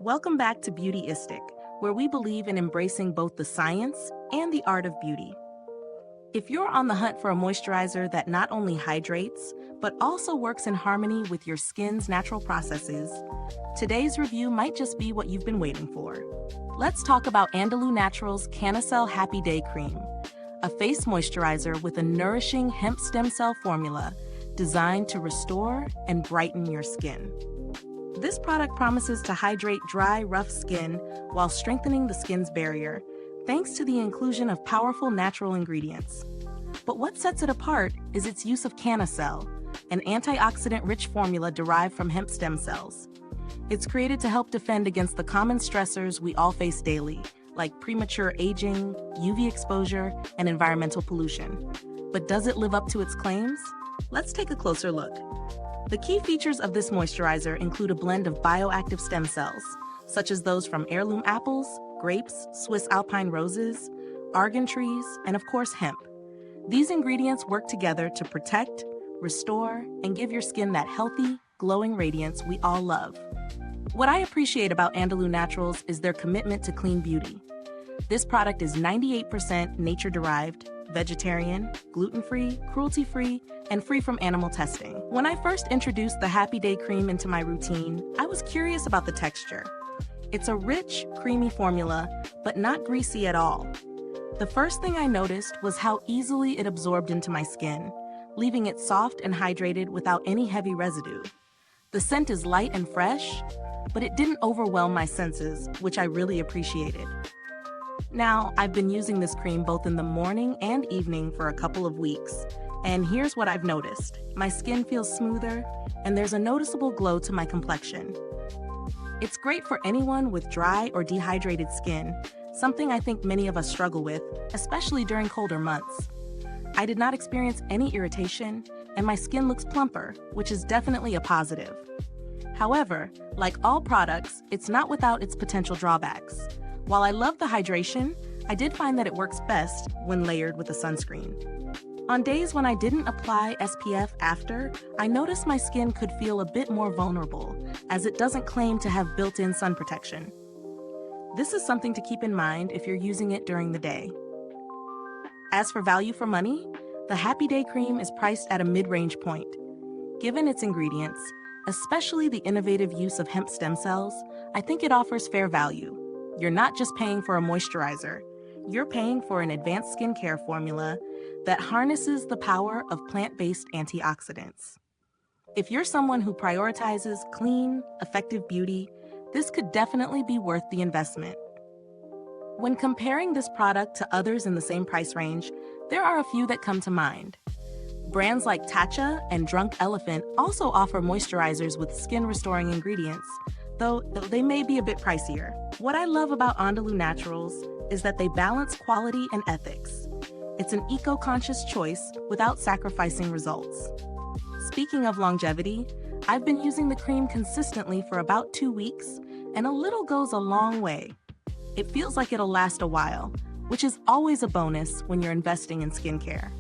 Welcome back to Beautyistic, where we believe in embracing both the science and the art of beauty. If you're on the hunt for a moisturizer that not only hydrates, but also works in harmony with your skin's natural processes, today's review might just be what you've been waiting for. Let's talk about Andalou Naturals' Cannacell Happy Day Cream, a face moisturizer with a nourishing hemp stem cell formula designed to restore and brighten your skin. This product promises to hydrate dry, rough skin while strengthening the skin's barrier, thanks to the inclusion of powerful natural ingredients. But what sets it apart is its use of Cannacell, an antioxidant-rich formula derived from hemp stem cells. It's created to help defend against the common stressors we all face daily, like premature aging, UV exposure, and environmental pollution. But does it live up to its claims? Let's take a closer look. The key features of this moisturizer include a blend of bioactive stem cells, such as those from heirloom apples, grapes, Swiss alpine roses, argan trees, and of course hemp. These ingredients work together to protect, restore, and give your skin that healthy, glowing radiance we all love. What I appreciate about Andalou Naturals is their commitment to clean beauty. This product is 98% nature-derived, vegetarian, gluten-free, cruelty-free, and free from animal testing. When I first introduced the Happy Day Cream into my routine, I was curious about the texture. It's a rich, creamy formula, but not greasy at all. The first thing I noticed was how easily it absorbed into my skin, leaving it soft and hydrated without any heavy residue. The scent is light and fresh, but it didn't overwhelm my senses, which I really appreciated. Now, I've been using this cream both in the morning and evening for a couple of weeks, and here's what I've noticed. My skin feels smoother, and there's a noticeable glow to my complexion. It's great for anyone with dry or dehydrated skin, something I think many of us struggle with, especially during colder months. I did not experience any irritation, and my skin looks plumper, which is definitely a positive. However, like all products, it's not without its potential drawbacks. While I love the hydration, I did find that it works best when layered with a sunscreen. On days when I didn't apply SPF after, I noticed my skin could feel a bit more vulnerable, as it doesn't claim to have built-in sun protection. This is something to keep in mind if you're using it during the day. As for value for money, the Happy Day Cream is priced at a mid-range point. Given its ingredients, especially the innovative use of hemp stem cells, I think it offers fair value. You're not just paying for a moisturizer, you're paying for an advanced skincare formula that harnesses the power of plant-based antioxidants. If you're someone who prioritizes clean, effective beauty, this could definitely be worth the investment. When comparing this product to others in the same price range, there are a few that come to mind. Brands like Tatcha and Drunk Elephant also offer moisturizers with skin-restoring ingredients, though they may be a bit pricier. What I love about Andalou Naturals is that they balance quality and ethics. It's an eco-conscious choice without sacrificing results. Speaking of longevity, I've been using the cream consistently for about 2 weeks, and a little goes a long way. It feels like it'll last a while, which is always a bonus when you're investing in skincare.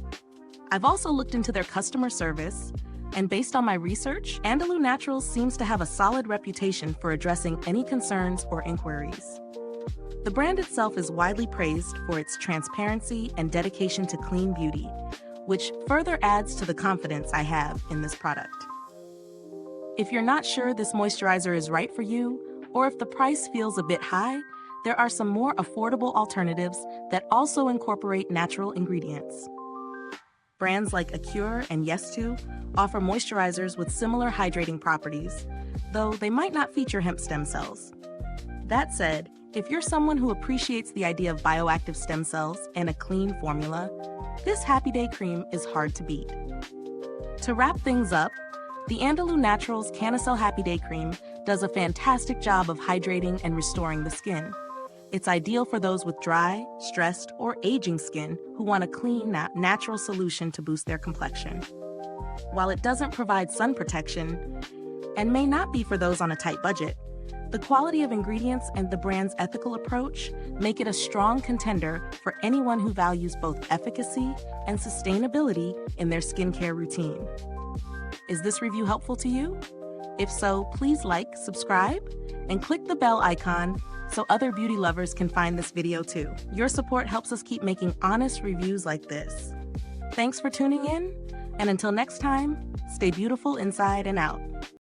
I've also looked into their customer service, and based on my research, Andalou Naturals seems to have a solid reputation for addressing any concerns or inquiries. The brand itself is widely praised for its transparency and dedication to clean beauty, which further adds to the confidence I have in this product. If you're not sure this moisturizer is right for you, or if the price feels a bit high, there are some more affordable alternatives that also incorporate natural ingredients. Brands like Acure and Yes2 offer moisturizers with similar hydrating properties, though they might not feature hemp stem cells. That said, if you're someone who appreciates the idea of bioactive stem cells and a clean formula, this Happy Day Cream is hard to beat. To wrap things up, the Andalou Naturals Cannacell Happy Day Cream does a fantastic job of hydrating and restoring the skin. It's ideal for those with dry, stressed, or aging skin who want a clean, natural solution to boost their complexion. While it doesn't provide sun protection, and may not be for those on a tight budget, the quality of ingredients and the brand's ethical approach make it a strong contender for anyone who values both efficacy and sustainability in their skincare routine. Is this review helpful to you? If so, please like, subscribe, and click the bell icon so other beauty lovers can find this video too. Your support helps us keep making honest reviews like this. Thanks for tuning in, and until next time, stay beautiful inside and out.